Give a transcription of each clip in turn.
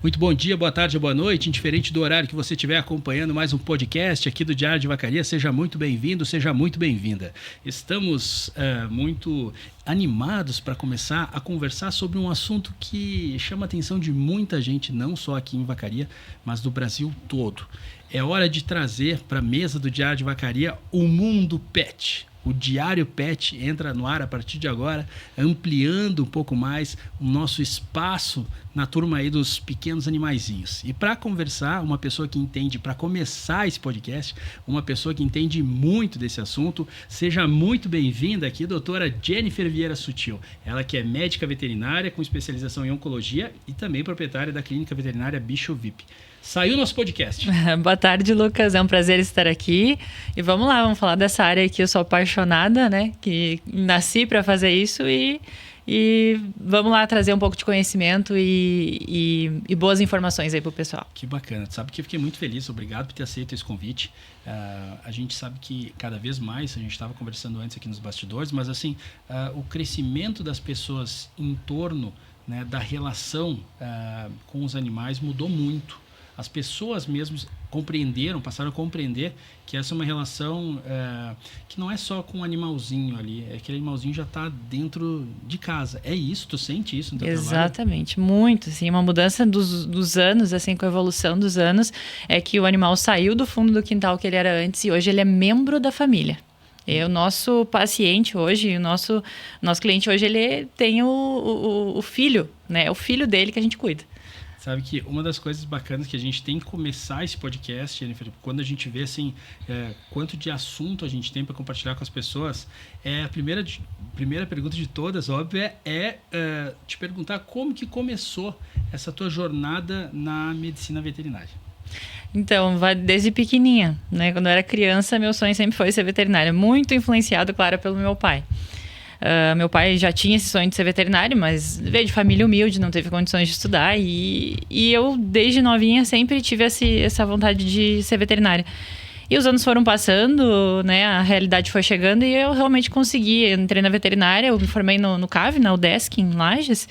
Muito bom dia, boa tarde, boa noite, indiferente do horário que você estiver acompanhando mais um podcast aqui do Diário de Vacaria, seja muito bem-vindo, seja muito bem-vinda. Estamos muito animados para começar a conversar sobre um assunto que chama a atenção de muita gente, não só aqui em Vacaria, mas do Brasil todo. É hora de trazer para a mesa do Diário de Vacaria o Mundo Pet. O Diário Pet entra no ar a partir de agora, ampliando um pouco mais o nosso espaço na turma aí dos pequenos animaizinhos. E para conversar, uma pessoa que entende, para começar esse podcast, uma pessoa que entende muito desse assunto, seja muito bem-vinda aqui, doutora Jennifer Vieira Sutil. Ela que é médica veterinária com especialização em oncologia e também proprietária da clínica veterinária Bicho VIP. Saiu nosso podcast. Boa tarde, Lucas. É um prazer estar aqui. E vamos lá, vamos falar dessa área que eu sou apaixonada, né? Que nasci para fazer isso e vamos lá trazer um pouco de conhecimento e boas informações aí pro pessoal. Que bacana. Tu sabe que eu fiquei muito feliz. Obrigado por ter aceito esse convite. A gente sabe que cada vez mais, a gente estava conversando antes aqui nos bastidores, mas assim, o crescimento das pessoas em torno, né, da relação com os animais mudou muito. As pessoas mesmo passaram a compreender que essa é uma relação que não é só com um animalzinho ali, é que aquele animalzinho já está dentro de casa. É isso? Tu sente isso no teu trabalho? Exatamente, muito. Assim, uma mudança dos anos, assim, com a evolução dos anos, é que o animal saiu do fundo do quintal que ele era antes e hoje ele é membro da família. O nosso paciente hoje, o nosso cliente hoje, ele tem o filho, né? É o filho dele que a gente cuida. Sabe que uma das coisas bacanas que a gente tem que começar esse podcast, Jennifer, quando a gente vê assim, quanto de assunto a gente tem para compartilhar com as pessoas, a primeira pergunta de todas, óbvio, é te perguntar como que começou essa tua jornada na medicina veterinária. Então, vai desde pequenininha, né? Quando eu era criança, meu sonho sempre foi ser veterinária, muito influenciado, claro, pelo meu pai. Meu pai já tinha esse sonho de ser veterinário, mas veio de família humilde, não teve condições de estudar. E eu, desde novinha, sempre tive essa vontade de ser veterinária. E os anos foram passando, né? A realidade foi chegando e eu realmente consegui. Eu entrei na veterinária, eu me formei no CAV, na UDESC, em Lages,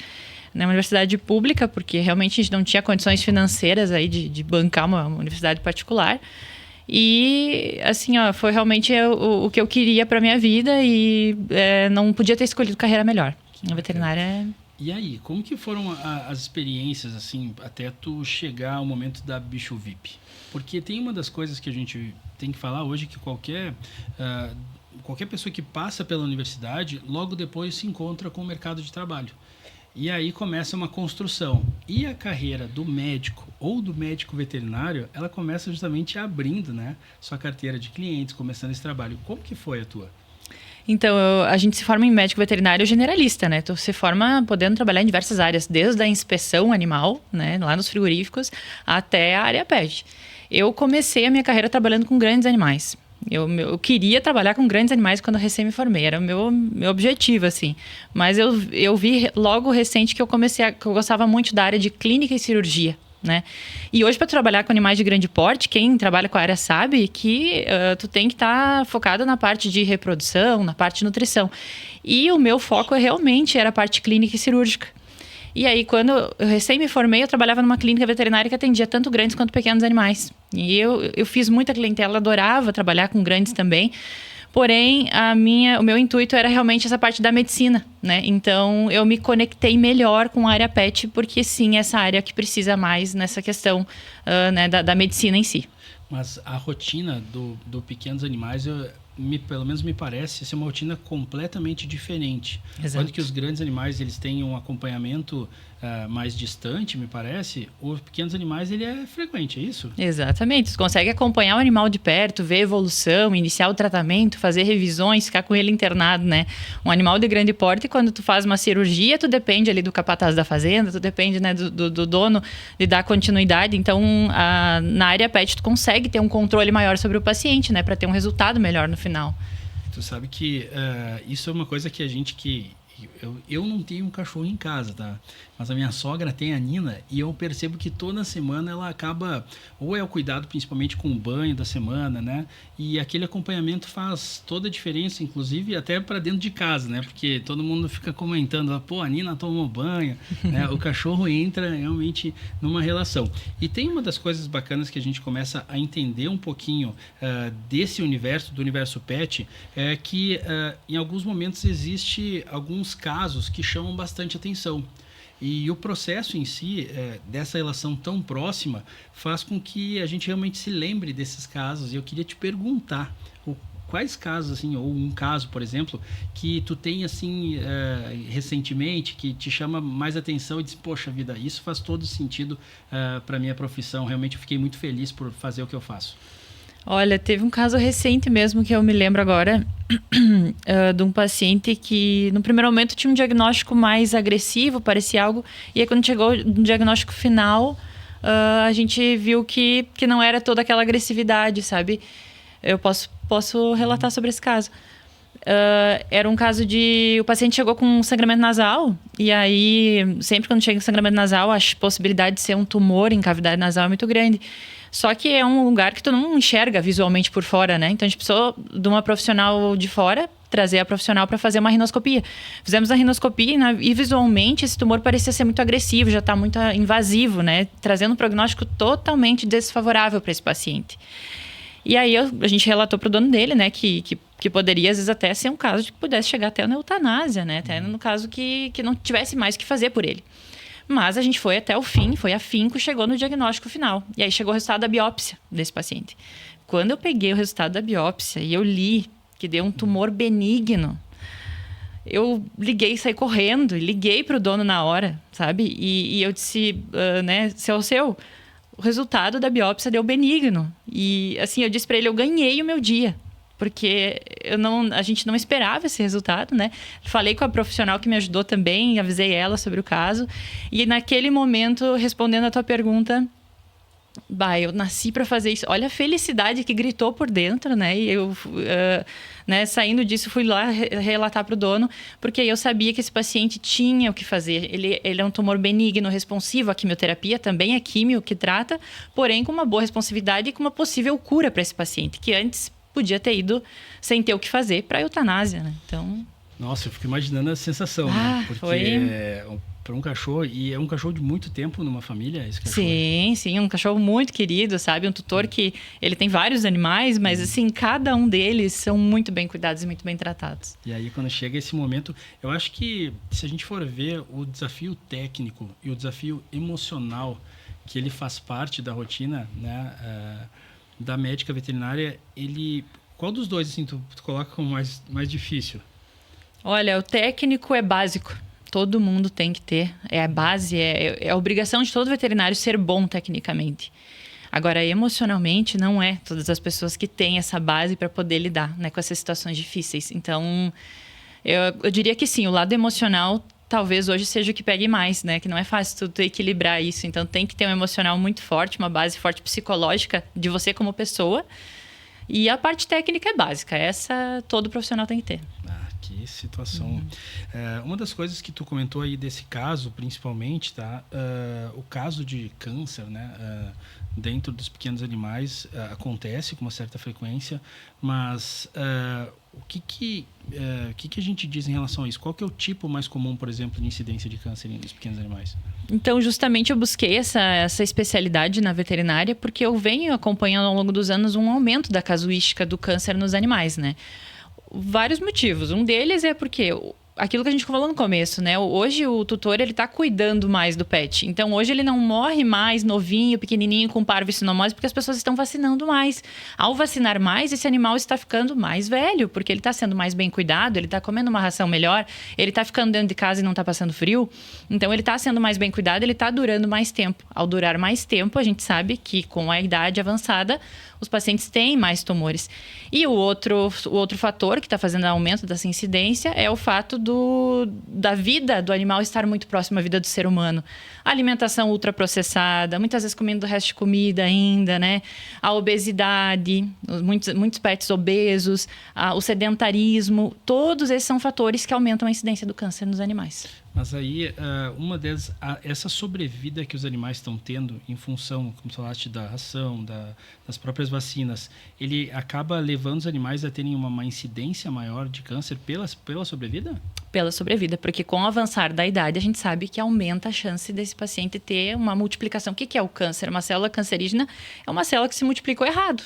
na universidade pública, porque realmente a gente não tinha condições financeiras aí de bancar uma universidade particular. E, assim, foi realmente o que eu queria para minha vida e não podia ter escolhido carreira melhor. A veterinária... E aí, como que foram as experiências, assim, até tu chegar ao momento da Bicho VIP? Porque tem uma das coisas que a gente tem que falar hoje, que qualquer pessoa que passa pela universidade, logo depois se encontra com o mercado de trabalho. E aí começa uma construção. E a carreira do médico ou do médico veterinário, ela começa justamente abrindo, né, sua carteira de clientes, começando esse trabalho. Como que foi a tua? Então, a gente se forma em médico veterinário generalista, né? Tu se forma podendo trabalhar em diversas áreas, desde a inspeção animal, né, lá nos frigoríficos, até a área pet. Eu comecei a minha carreira trabalhando com grandes animais. Eu queria trabalhar com grandes animais quando eu recém me formei, era o meu objetivo, assim. Mas eu vi logo recente que eu gostava muito da área de clínica e cirurgia, né? E hoje, para trabalhar com animais de grande porte, quem trabalha com a área sabe que tu tem que estar focado na parte de reprodução, na parte de nutrição. E o meu foco realmente era a parte clínica e cirúrgica. E aí, quando eu recém me formei, eu trabalhava numa clínica veterinária que atendia tanto grandes quanto pequenos animais. E eu fiz muita clientela, adorava trabalhar com grandes também. Porém, o meu intuito era realmente essa parte da medicina, né? Então, eu me conectei melhor com a área pet, porque sim, essa área que precisa mais nessa questão né, da medicina em si. Mas a rotina do pequenos animais, pelo menos me parece ser uma rotina completamente diferente. Exato. Quando que os grandes animais eles têm um acompanhamento mais distante, me parece, os pequenos animais ele é frequente, é isso? Exatamente. Você consegue acompanhar o animal de perto, ver a evolução, iniciar o tratamento, fazer revisões, ficar com ele internado, né? Um animal de grande porte, quando tu faz uma cirurgia, tu depende ali do capataz da fazenda, tu depende, né, do dono de dar continuidade. Então, na área pet, tu consegue ter um controle maior sobre o paciente, né? Para ter um resultado melhor no final. Tu sabe que isso é uma coisa que eu não tenho um cachorro em casa, tá? mas a minha sogra tem a Nina e eu percebo que toda semana ela acaba, ou é o cuidado principalmente com o banho da semana, né? E aquele acompanhamento faz toda a diferença, inclusive até para dentro de casa, né? Porque todo mundo fica comentando, pô, a Nina tomou banho, né? O cachorro entra realmente numa relação. E tem uma das coisas bacanas que a gente começa a entender um pouquinho desse universo, do universo pet, é que em alguns momentos existe alguns casos que chamam bastante atenção. E o processo em si, dessa relação tão próxima, faz com que a gente realmente se lembre desses casos. E eu queria te perguntar, quais casos, assim, ou um caso, por exemplo, que tu tem, assim, recentemente, que te chama mais atenção e diz, poxa vida, isso faz todo sentido para a minha profissão. Realmente eu fiquei muito feliz por fazer o que eu faço. Olha, teve um caso recente mesmo que eu me lembro agora de um paciente que no primeiro momento tinha um diagnóstico mais agressivo, parecia algo, e aí quando chegou no diagnóstico final, a gente viu que não era toda aquela agressividade, sabe? Eu posso relatar sobre esse caso. Era um caso de... O paciente chegou com um sangramento nasal, e aí sempre quando chega sangramento nasal, a possibilidade de ser um tumor em cavidade nasal é muito grande. Só que é um lugar que tu não enxerga visualmente por fora, né? Então a gente precisou de uma profissional de fora, trazer a profissional para fazer uma rinoscopia. Fizemos a rinoscopia e visualmente esse tumor parecia ser muito agressivo, já está muito invasivo, né? Trazendo um prognóstico totalmente desfavorável para esse paciente. E aí a gente relatou para o dono dele, né, que poderia às vezes até ser um caso de que pudesse chegar até na eutanásia, né? Até no caso que não tivesse mais o que fazer por ele. Mas a gente foi até o fim, foi afinco, chegou no diagnóstico final. E aí chegou o resultado da biópsia desse paciente. Quando eu peguei o resultado da biópsia e eu li que deu um tumor benigno, eu liguei, saí correndo e liguei para o dono na hora, sabe? E eu disse, né, seu, o resultado da biópsia deu benigno. E assim, eu disse para ele, eu ganhei o meu dia. Porque a gente não esperava esse resultado, né? Falei com a profissional que me ajudou também, avisei ela sobre o caso. E naquele momento, respondendo a tua pergunta, eu nasci para fazer isso. Olha a felicidade que gritou por dentro, né? E eu, saindo disso, fui lá relatar para o dono, porque eu sabia que esse paciente tinha o que fazer. Ele é um tumor benigno, responsivo à quimioterapia, também é químio que trata, porém com uma boa responsividade e com uma possível cura para esse paciente, que antes podia ter ido sem ter o que fazer para a eutanásia, né? Então... Nossa, eu fico imaginando a sensação, né? Porque para um cachorro, e é um cachorro de muito tempo numa família, esse cachorro. Sim, um cachorro muito querido, sabe? Um tutor que ele tem vários animais, mas assim, cada um deles são muito bem cuidados e muito bem tratados. E aí, quando chega esse momento, eu acho que se a gente for ver o desafio técnico e o desafio emocional que ele faz parte da rotina, né? Da médica veterinária, qual dos dois assim, tu coloca como mais difícil? Olha, o técnico é básico. Todo mundo tem que ter. É a base, é a obrigação de todo veterinário ser bom tecnicamente. Agora, emocionalmente, não é todas as pessoas que têm essa base para poder lidar, né, com essas situações difíceis. Então, eu diria que sim, o lado emocional talvez hoje seja o que pegue mais, né? Que não é fácil tu equilibrar isso. Então, tem que ter um emocional muito forte, uma base forte psicológica de você como pessoa. E a parte técnica é básica. Essa todo profissional tem que ter. Que situação. Uma das coisas que tu comentou aí desse caso, principalmente, tá? O caso de câncer, né? Dentro dos pequenos animais acontece com uma certa frequência, mas o que a gente diz em relação a isso? Qual que é o tipo mais comum, por exemplo, de incidência de câncer nos pequenos animais? Então, justamente eu busquei essa especialidade na veterinária porque eu venho acompanhando ao longo dos anos um aumento da casuística do câncer nos animais, né? Vários motivos. Um deles é porque aquilo que a gente falou no começo, né? Hoje o tutor, ele tá cuidando mais do pet. Então, hoje ele não morre mais novinho, pequenininho, com parvicinomose, porque as pessoas estão vacinando mais. Ao vacinar mais, esse animal está ficando mais velho, porque ele está sendo mais bem cuidado, ele está comendo uma ração melhor, ele está ficando dentro de casa e não está passando frio. Então, ele está sendo mais bem cuidado, ele está durando mais tempo. Ao durar mais tempo, a gente sabe que com a idade avançada, os pacientes têm mais tumores. E o outro fator que está fazendo aumento dessa incidência é o fato da vida do animal estar muito próximo à vida do ser humano. A alimentação ultraprocessada, muitas vezes comendo o resto de comida ainda, né? A obesidade, muitos pets obesos, o sedentarismo, todos esses são fatores que aumentam a incidência do câncer nos animais. Mas aí, essa sobrevida que os animais estão tendo em função, como você falaste, da ração, das próprias vacinas, ele acaba levando os animais a terem uma incidência maior de câncer pela sobrevida? Pela sobrevida, porque com o avançar da idade, a gente sabe que aumenta a chance desse paciente ter uma multiplicação. O que é o câncer? Uma célula cancerígena é uma célula que se multiplicou errado.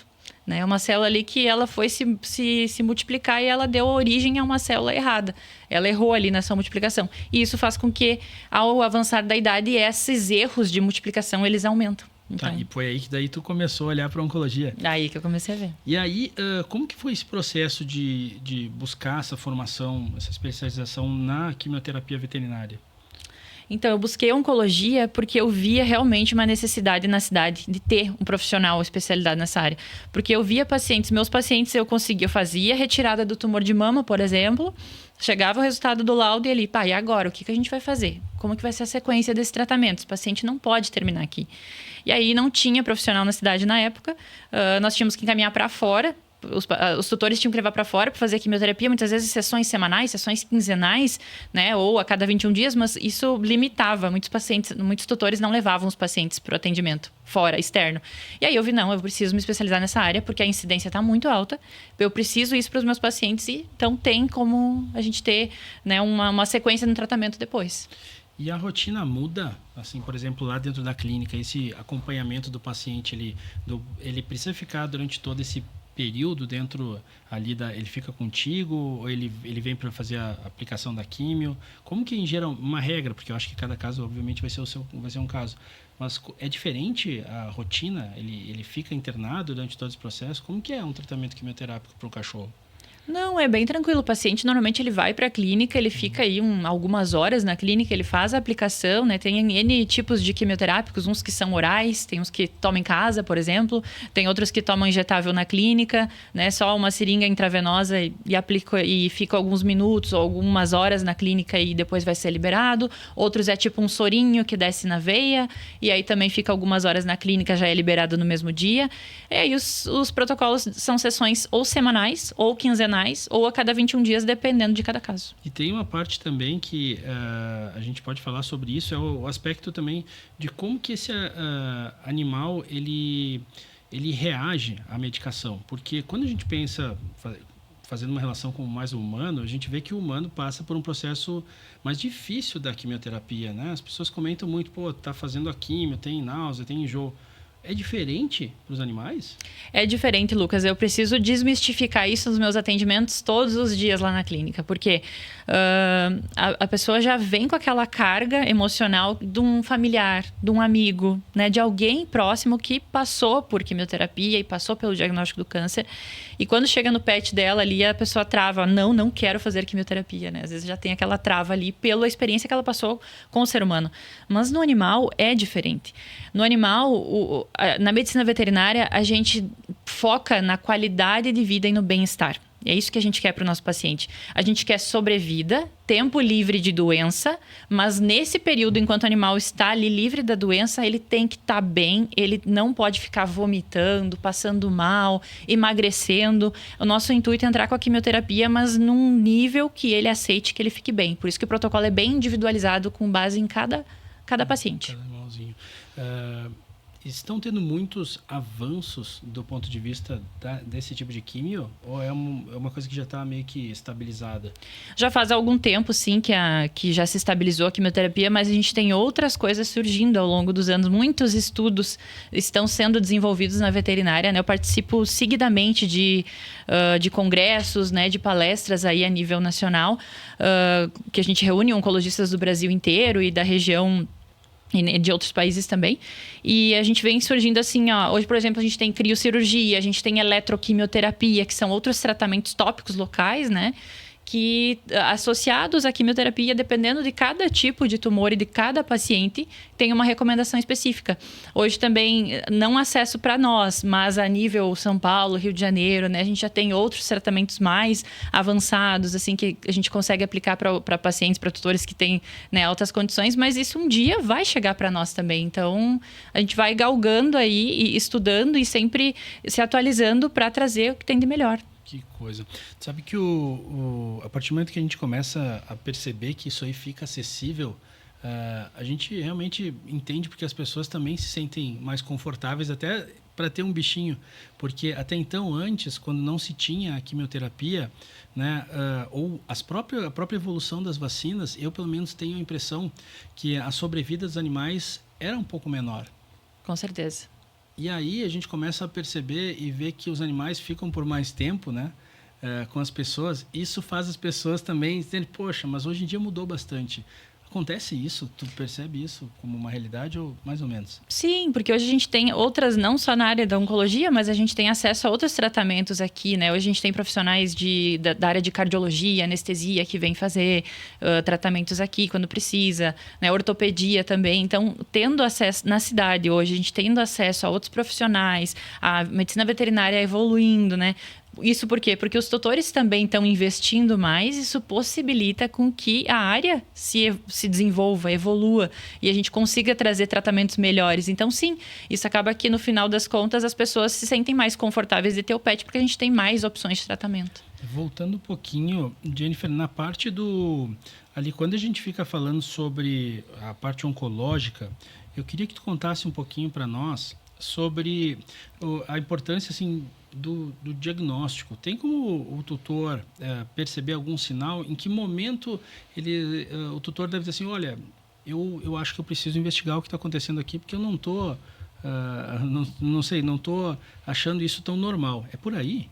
É uma célula ali que ela foi se multiplicar e ela deu origem a uma célula errada. Ela errou ali nessa multiplicação. E isso faz com que, ao avançar da idade, esses erros de multiplicação, eles aumentam. Então, e foi aí que daí tu começou a olhar para a oncologia. Aí que eu comecei a ver. E aí, como que foi esse processo de buscar essa formação, essa especialização na quimioterapia veterinária? Então, eu busquei oncologia porque eu via realmente uma necessidade na cidade de ter um profissional especializado nessa área. Porque eu via meus pacientes eu fazia retirada do tumor de mama, por exemplo, chegava o resultado do laudo e ele, e agora, o que a gente vai fazer? Como que vai ser a sequência desse tratamento? Esse paciente não pode terminar aqui. E aí não tinha profissional na cidade na época, nós tínhamos que encaminhar para fora. Os tutores tinham que levar para fora para fazer quimioterapia, muitas vezes sessões semanais, sessões quinzenais, né, ou a cada 21 dias, mas isso limitava. Muitos tutores não levavam os pacientes para o atendimento fora, externo. E aí eu vi, eu preciso me especializar nessa área, porque a incidência está muito alta, eu preciso isso para os meus pacientes, e então tem como a gente ter, né, uma sequência no tratamento depois. E a rotina muda? Assim, por exemplo, lá dentro da clínica, esse acompanhamento do paciente, ele precisa ficar durante todo esse período dentro ali ele fica contigo, ou ele vem para fazer a aplicação da químio? Como que em geral, uma regra, porque eu acho que cada caso obviamente vai ser um caso, mas é diferente a rotina? Ele fica internado durante todo esse processo? Como que é um tratamento quimioterápico para um cachorro? Não, é bem tranquilo. O paciente, normalmente, ele vai para a clínica, ele fica aí algumas horas na clínica, ele faz a aplicação, né? Tem N tipos de quimioterápicos, uns que são orais, tem uns que tomam em casa, por exemplo, tem outros que tomam injetável na clínica, né? Só uma seringa intravenosa e aplica e fica alguns minutos ou algumas horas na clínica e depois vai ser liberado. Outros é tipo um sorinho que desce na veia e aí também fica algumas horas na clínica, já é liberado no mesmo dia. E aí os protocolos são sessões ou semanais ou quinzenais, ou a cada 21 dias, dependendo de cada caso. E tem uma parte também que a gente pode falar sobre isso, é o aspecto também de como que esse animal ele reage à medicação. Porque quando a gente pensa, fazendo uma relação com mais o humano, a gente vê que o humano passa por um processo mais difícil da quimioterapia, né? As pessoas comentam muito, tá fazendo a quimio, tem náusea, tem enjoo. É diferente para os animais? É diferente, Lucas. Eu preciso desmistificar isso nos meus atendimentos todos os dias lá na clínica. Porque a pessoa já vem com aquela carga emocional de um familiar, de um amigo, né? De alguém próximo que passou por quimioterapia e passou pelo diagnóstico do câncer. E quando chega no pet dela ali, a pessoa trava. Não quero fazer quimioterapia, né? Às vezes já tem aquela trava ali pela experiência que ela passou com o ser humano. Mas no animal é diferente. No animal, na medicina veterinária, a gente foca na qualidade de vida e no bem-estar. É isso que a gente quer para o nosso paciente. A gente quer sobrevida, tempo livre de doença, mas nesse período, enquanto o animal está ali livre da doença, ele tem que estar bem, ele não pode ficar vomitando, passando mal, emagrecendo. O nosso intuito é entrar com a quimioterapia, mas num nível que ele aceite que ele fique bem. Por isso que o protocolo é bem individualizado, com base em cada paciente. Cada animalzinho. Estão tendo muitos avanços do ponto de vista desse tipo de químio? Ou é uma coisa que já está meio que estabilizada? Já faz algum tempo, sim, que já se estabilizou a quimioterapia, mas a gente tem outras coisas surgindo ao longo dos anos. Muitos estudos estão sendo desenvolvidos na veterinária, né? Eu participo seguidamente de congressos, né, de palestras aí a nível nacional, que a gente reúne oncologistas do Brasil inteiro e da região e de outros países também. E a gente vem surgindo assim, hoje, por exemplo, a gente tem criocirurgia, a gente tem eletroquimioterapia, que são outros tratamentos tópicos locais, né? Que associados à quimioterapia, dependendo de cada tipo de tumor e de cada paciente, tem uma recomendação específica. Hoje também, não acesso para nós, mas a nível São Paulo, Rio de Janeiro, né, a gente já tem outros tratamentos mais avançados, assim, que a gente consegue aplicar para pacientes, para tutores que têm, né, altas condições, mas isso um dia vai chegar para nós também. Então, a gente vai galgando aí, e estudando e sempre se atualizando para trazer o que tem de melhor. Que coisa. Sabe que a partir do momento que a gente começa a perceber que isso aí fica acessível, a gente realmente entende porque as pessoas também se sentem mais confortáveis até para ter um bichinho. Porque até então, antes, quando não se tinha a quimioterapia, né, ou a própria evolução das vacinas, eu pelo menos tenho a impressão que a sobrevida dos animais era um pouco menor. Com certeza. E aí a gente começa a perceber e ver que os animais ficam por mais tempo, né, com as pessoas. Isso faz as pessoas também dizerem, poxa, mas hoje em dia mudou bastante. Acontece isso? Tu percebe isso como uma realidade ou mais ou menos? Sim, porque hoje a gente tem outras, não só na área da oncologia, mas a gente tem acesso a outros tratamentos aqui, né? Hoje a gente tem profissionais da área de cardiologia, anestesia, que vêm fazer tratamentos aqui quando precisa, né? Ortopedia também. Então, tendo acesso na cidade hoje, a gente tendo acesso a outros profissionais, a medicina veterinária evoluindo, né? Isso por quê? Porque os tutores também estão investindo mais, isso possibilita com que a área se desenvolva, evolua e a gente consiga trazer tratamentos melhores. Então, sim, isso acaba que no final das contas as pessoas se sentem mais confortáveis de ter o pet porque a gente tem mais opções de tratamento. Voltando um pouquinho, Jennifer, na parte ali quando a gente fica falando sobre a parte oncológica, eu queria que tu contasse um pouquinho para nós sobre a importância assim do diagnóstico. Tem como o tutor perceber algum sinal? Em que momento o tutor deve dizer assim, olha, eu acho que eu preciso investigar o que está acontecendo aqui, porque eu não estou, não sei, não estou achando isso tão normal. É por aí?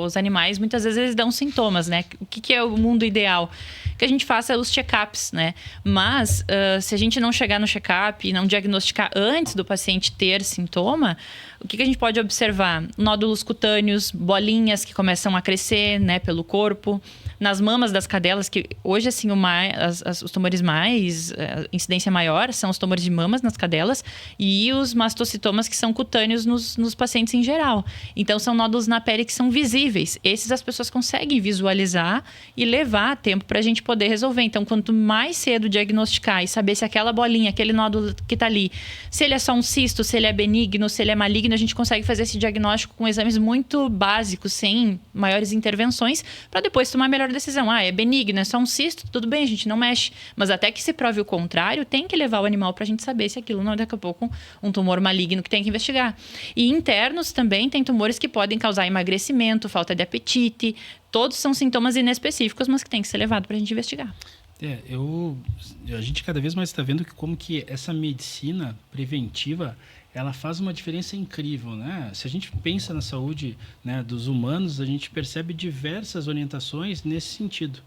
Os animais, muitas vezes, eles dão sintomas, né? O que é o mundo ideal? Que a gente faça os check-ups, né? Mas, se a gente não chegar no check-up e não diagnosticar antes do paciente ter sintoma, o que a gente pode observar? Nódulos cutâneos, bolinhas que começam a crescer, né, pelo corpo. Nas mamas das cadelas, que hoje, assim, os tumores mais... incidência maior são os tumores de mamas nas cadelas e os mastocitomas que são cutâneos nos pacientes em geral. Então, são nódulos na pele que são visíveis. Esses as pessoas conseguem visualizar e levar tempo para a gente poder resolver. Então, quanto mais cedo diagnosticar e saber se aquela bolinha, aquele nódulo que está ali, se ele é só um cisto, se ele é benigno, se ele é maligno, a gente consegue fazer esse diagnóstico com exames muito básicos, sem maiores intervenções, para depois tomar a melhor decisão. É benigno, é só um cisto, tudo bem, a gente não mexe. Mas até que se prove o contrário, tem que levar o animal para a gente saber se aquilo não é daqui a pouco um tumor maligno que tem que investigar. E internos também tem tumores que podem causar emagrecimento, falta de apetite. Todos são sintomas inespecíficos, mas que tem que ser levado para a gente investigar. A gente cada vez mais está vendo como que essa medicina preventiva ela faz uma diferença incrível, né? Se a gente pensa na saúde, né, dos humanos, a gente percebe diversas orientações nesse sentido,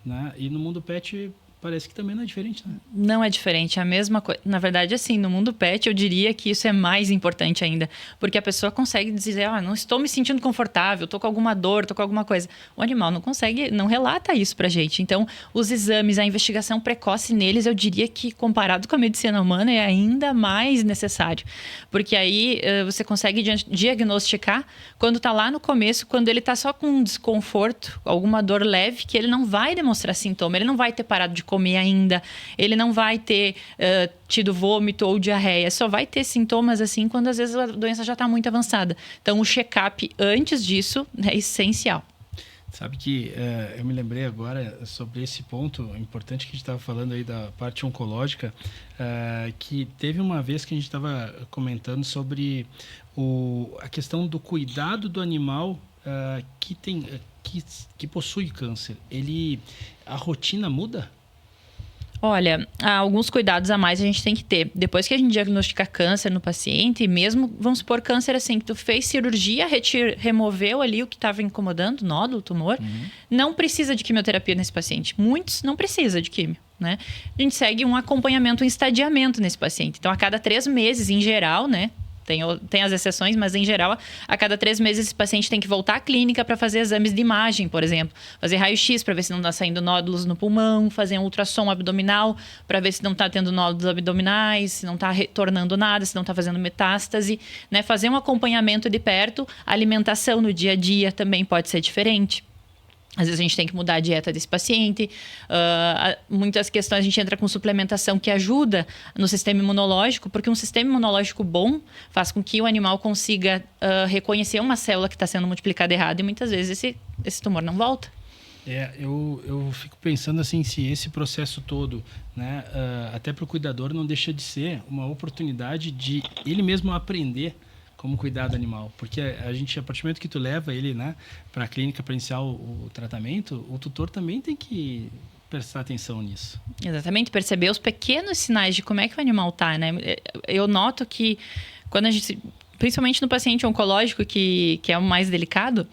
né? E no mundo pet parece que também não é diferente, né? Não é diferente, é a mesma coisa. Na verdade, assim, no mundo pet, eu diria que isso é mais importante ainda. Porque a pessoa consegue dizer, não estou me sentindo confortável, estou com alguma dor, estou com alguma coisa. O animal não consegue, não relata isso pra gente. Então, os exames, a investigação precoce neles, eu diria que, comparado com a medicina humana, é ainda mais necessário. Porque aí você consegue diagnosticar quando está lá no começo, quando ele está só com um desconforto, alguma dor leve, que ele não vai demonstrar sintoma, ele não vai ter parado de comer ainda, ele não vai ter tido vômito ou diarreia, só vai ter sintomas assim quando às vezes a doença já está muito avançada. Então o check-up antes disso é essencial. Sabe que eu me lembrei agora sobre esse ponto importante que a gente estava falando aí da parte oncológica, que teve uma vez que a gente estava comentando sobre a questão do cuidado do animal que possui câncer. A rotina muda? Olha, alguns cuidados a mais a gente tem que ter. Depois que a gente diagnostica câncer no paciente, mesmo, vamos supor, câncer assim, que tu fez cirurgia, removeu ali o que estava incomodando, nódulo, tumor, não precisa de quimioterapia nesse paciente. Muitos não precisam de quimio, né? A gente segue um acompanhamento, um estadiamento nesse paciente. Então, a cada 3 meses, em geral, né? Tem as exceções, mas em geral, a cada 3 meses esse paciente tem que voltar à clínica para fazer exames de imagem, por exemplo. Fazer raio-x para ver se não está saindo nódulos no pulmão, fazer um ultrassom abdominal para ver se não está tendo nódulos abdominais, se não está retornando nada, se não está fazendo metástase, né? Fazer um acompanhamento de perto. A alimentação no dia a dia também pode ser diferente. Às vezes a gente tem que mudar a dieta desse paciente. Muitas questões a gente entra com suplementação que ajuda no sistema imunológico, porque um sistema imunológico bom faz com que o animal consiga reconhecer uma célula que está sendo multiplicada errado e muitas vezes esse tumor não volta. Eu fico pensando assim, se esse processo todo, né, até para o cuidador não deixa de ser uma oportunidade de ele mesmo aprender como cuidar do animal, porque a partir do momento que tu leva ele, né, para a clínica para iniciar o tratamento, o tutor também tem que prestar atenção nisso. Exatamente, perceber os pequenos sinais de como é que o animal tá, né? Eu noto que quando a gente, principalmente no paciente oncológico, que é o mais delicado,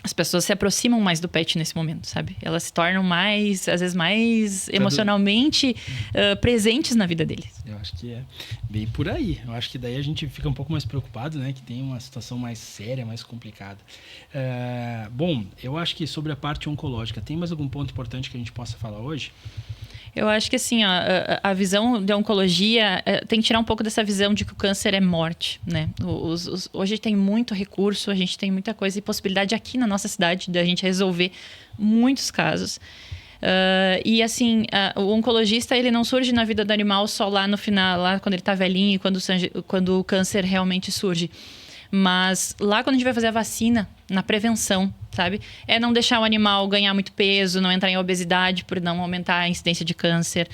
as pessoas se aproximam mais do pet nesse momento, sabe? Elas se tornam mais, às vezes, mais emocionalmente presentes na vida deles. Eu acho que é bem por aí. Eu acho que daí a gente fica um pouco mais preocupado, né? Que tem uma situação mais séria, mais complicada. Bom, eu acho que sobre a parte oncológica, tem mais algum ponto importante que a gente possa falar hoje? Eu acho que assim, a visão de oncologia tem que tirar um pouco dessa visão de que o câncer é morte, né? Hoje tem muito recurso, a gente tem muita coisa e possibilidade aqui na nossa cidade de a gente resolver muitos casos. E assim, o oncologista ele não surge na vida do animal só lá no final, lá quando ele está velhinho, quando o câncer realmente surge. Mas lá quando a gente vai fazer a vacina, na prevenção, sabe? É não deixar o animal ganhar muito peso, não entrar em obesidade por não aumentar a incidência de câncer.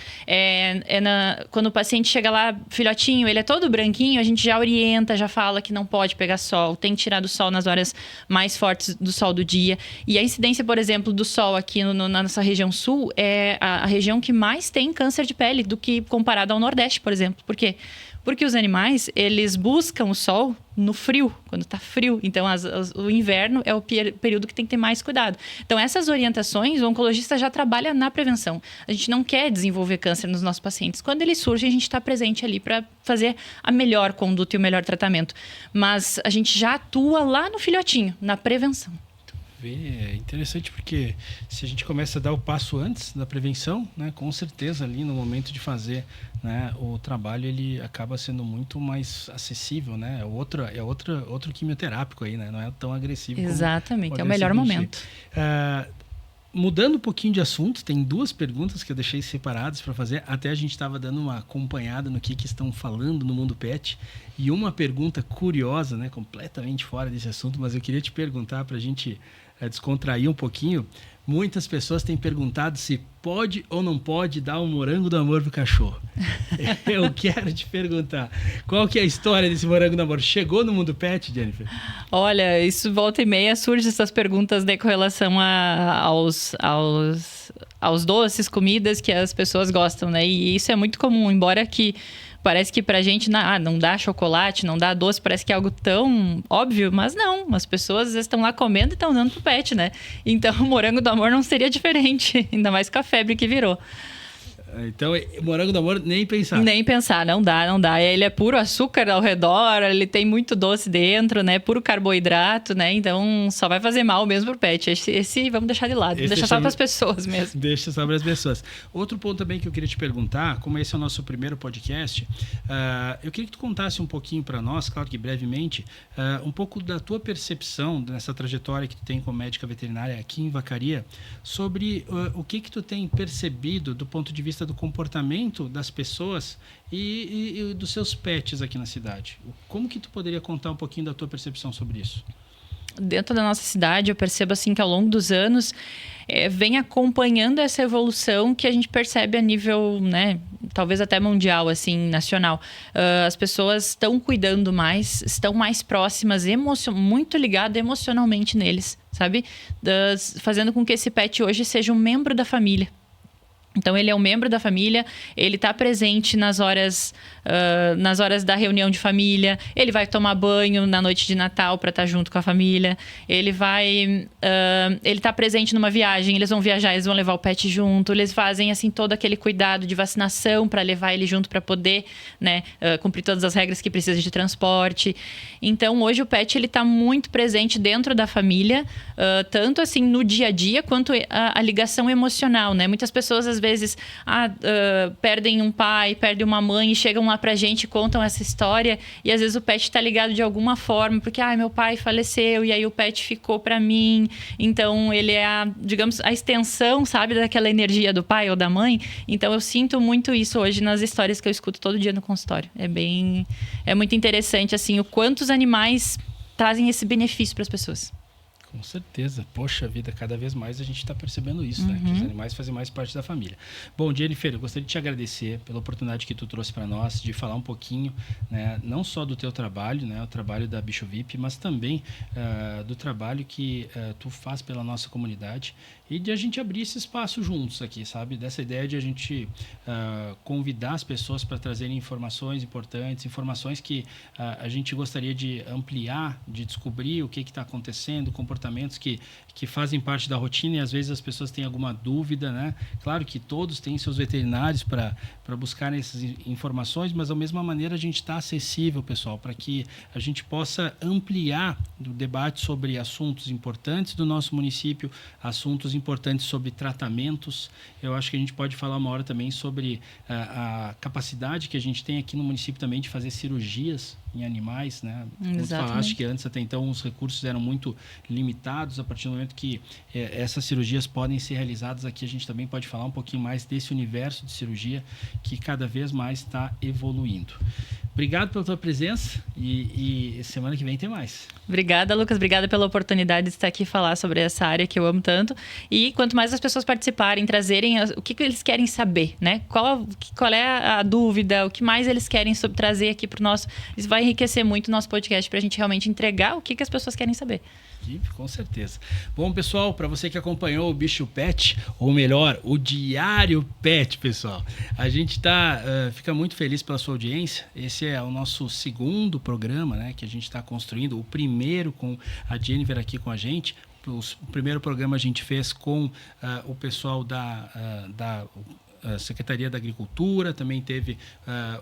Quando o paciente chega lá, filhotinho, ele é todo branquinho, a gente já orienta, já fala que não pode pegar sol, tem que tirar do sol nas horas mais fortes do sol do dia. E a incidência, por exemplo, do sol aqui na nossa região sul é a região que mais tem câncer de pele do que comparado ao Nordeste, por exemplo. Por quê? Porque os animais, eles buscam o sol no frio, quando está frio. Então, o inverno é o período que tem que ter mais cuidado. Então, essas orientações, o oncologista já trabalha na prevenção. A gente não quer desenvolver câncer nos nossos pacientes. Quando ele surge, a gente está presente ali para fazer a melhor conduta e o melhor tratamento. Mas a gente já atua lá no filhotinho, na prevenção. É interessante porque se a gente começa a dar o passo antes da prevenção, né, com certeza ali no momento de fazer, né, o trabalho ele acaba sendo muito mais acessível, né? É outro quimioterápico aí, né? Não é tão agressivo. Exatamente, é o melhor momento. Mudando um pouquinho de assunto, tem duas perguntas que eu deixei separadas para fazer. Até a gente estava dando uma acompanhada no que estão falando no mundo pet. E uma pergunta curiosa, né, completamente fora desse assunto, mas eu queria te perguntar para a gente descontrair um pouquinho. Muitas pessoas têm perguntado se pode ou não pode dar um morango do amor pro cachorro. Eu quero te perguntar, qual que é a história desse morango do amor? Chegou no mundo pet, Jennifer? Olha, isso volta e meia surge essas perguntas, né, com relação aos doces, comidas que as pessoas gostam, né? E isso é muito comum, embora que parece que pra gente não dá chocolate, não dá doce, parece que é algo tão óbvio, mas não. As pessoas às vezes estão lá comendo e estão dando pro pet, né? Então o morango do amor não seria diferente, ainda mais com a febre que virou. Então, morango do amor, nem pensar. Nem pensar, não dá. Ele é puro açúcar ao redor, ele tem muito doce dentro, né? Puro carboidrato, né? Então, só vai fazer mal mesmo pro pet. Esse vamos deixar de lado, vamos deixar só para as pessoas mesmo. Deixa só para as pessoas. Outro ponto também que eu queria te perguntar, como esse é o nosso primeiro podcast, eu queria que tu contasse um pouquinho para nós, claro que brevemente, um pouco da tua percepção nessa trajetória que tu tem como médica veterinária aqui em Vacaria, sobre o que tu tem percebido do ponto de vista do comportamento das pessoas e dos seus pets aqui na cidade. Como que tu poderia contar um pouquinho da tua percepção sobre isso? Dentro da nossa cidade, eu percebo assim que ao longo dos anos vem acompanhando essa evolução que a gente percebe a nível, né, talvez até mundial, assim, nacional. As pessoas estão cuidando mais, estão mais próximas, muito ligadas emocionalmente neles, sabe? Fazendo com que esse pet hoje seja um membro da família. Então, ele é um membro da família, ele está presente nas horas da reunião de família, ele vai tomar banho na noite de Natal para estar junto com a família, ele está presente numa viagem, eles vão viajar, eles vão levar o pet junto, eles fazem assim todo aquele cuidado de vacinação para levar ele junto para poder, né, cumprir todas as regras que precisa de transporte. Então, hoje o pet está muito presente dentro da família, tanto assim no dia a dia, quanto a ligação emocional, né? Muitas pessoas, às vezes, perdem um pai, perdem uma mãe e chegam lá pra gente, contam essa história, e às vezes o pet tá ligado de alguma forma, porque meu pai faleceu, e aí o pet ficou pra mim, então ele é digamos, a extensão, sabe, daquela energia do pai ou da mãe. Então eu sinto muito isso hoje nas histórias que eu escuto todo dia no consultório. É muito interessante, assim, o quanto os animais trazem esse benefício para as pessoas. Com certeza. Poxa vida, cada vez mais a gente está percebendo isso, né? Que os animais fazem mais parte da família. Bom, Jennifer, eu gostaria de te agradecer pela oportunidade que tu trouxe para nós de falar um pouquinho, né, não só do teu trabalho, né, o trabalho da Bicho VIP, mas também do trabalho que tu faz pela nossa comunidade e de a gente abrir esse espaço juntos aqui, sabe? Dessa ideia de a gente convidar as pessoas para trazerem informações importantes, informações que a gente gostaria de ampliar, de descobrir o que está acontecendo, comportamentos que fazem parte da rotina, e às vezes as pessoas têm alguma dúvida, né? Claro que todos têm seus veterinários para buscar essas informações, mas da mesma maneira a gente está acessível, pessoal, para que a gente possa ampliar o debate sobre assuntos importantes do nosso município, assuntos importantes sobre tratamentos. Eu acho que a gente pode falar uma hora também sobre a capacidade que a gente tem aqui no município também de fazer cirurgias em animais, né? Como tu falaste que antes, até então, os recursos eram muito limitados. A partir do momento que essas cirurgias podem ser realizadas aqui, a gente também pode falar um pouquinho mais desse universo de cirurgia que cada vez mais está evoluindo. Obrigado pela tua presença e semana que vem tem mais. Obrigada, Lucas. Obrigada pela oportunidade de estar aqui e falar sobre essa área que eu amo tanto. E quanto mais as pessoas participarem, trazerem o que eles querem saber, né? Qual é a dúvida, o que mais eles querem trazer aqui para o nosso... Isso vai enriquecer muito o nosso podcast para a gente realmente entregar o que as pessoas querem saber. Com certeza. Bom, pessoal, para você que acompanhou o Bicho Pet, ou melhor, o Diário Pet, pessoal, a gente fica muito feliz pela sua audiência. Esse é o nosso segundo programa, né, que a gente está construindo, o primeiro com a Jennifer aqui com a gente. O primeiro programa a gente fez com o pessoal da Secretaria da Agricultura, também teve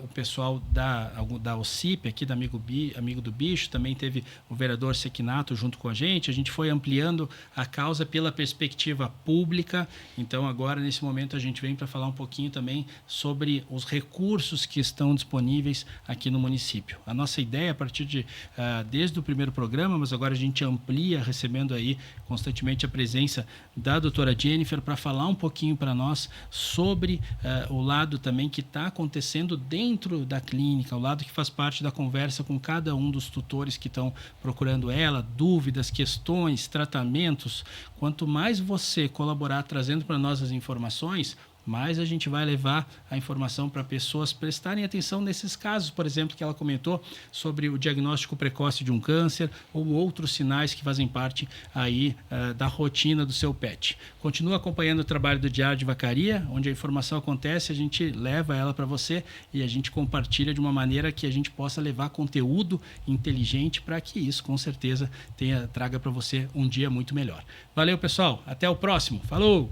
o pessoal da OCIP, aqui da Amigo do Bicho, também teve o vereador Sequinato junto com a gente foi ampliando a causa pela perspectiva pública. Então agora, nesse momento, a gente vem para falar um pouquinho também sobre os recursos que estão disponíveis aqui no município. A nossa ideia, a partir desde o primeiro programa, mas agora a gente amplia, recebendo aí constantemente a presença da doutora Jennifer para falar um pouquinho para nós sobre o lado também que está acontecendo dentro da clínica, o lado que faz parte da conversa com cada um dos tutores que estão procurando ela, dúvidas, questões, tratamentos. Quanto mais você colaborar trazendo para nós as informações, mais a gente vai levar a informação para pessoas prestarem atenção nesses casos, por exemplo, que ela comentou sobre o diagnóstico precoce de um câncer ou outros sinais que fazem parte aí da rotina do seu pet. Continua acompanhando o trabalho do Diário de Vacaria, onde a informação acontece, a gente leva ela para você e a gente compartilha de uma maneira que a gente possa levar conteúdo inteligente para que isso, com certeza, traga para você um dia muito melhor. Valeu, pessoal. Até o próximo. Falou!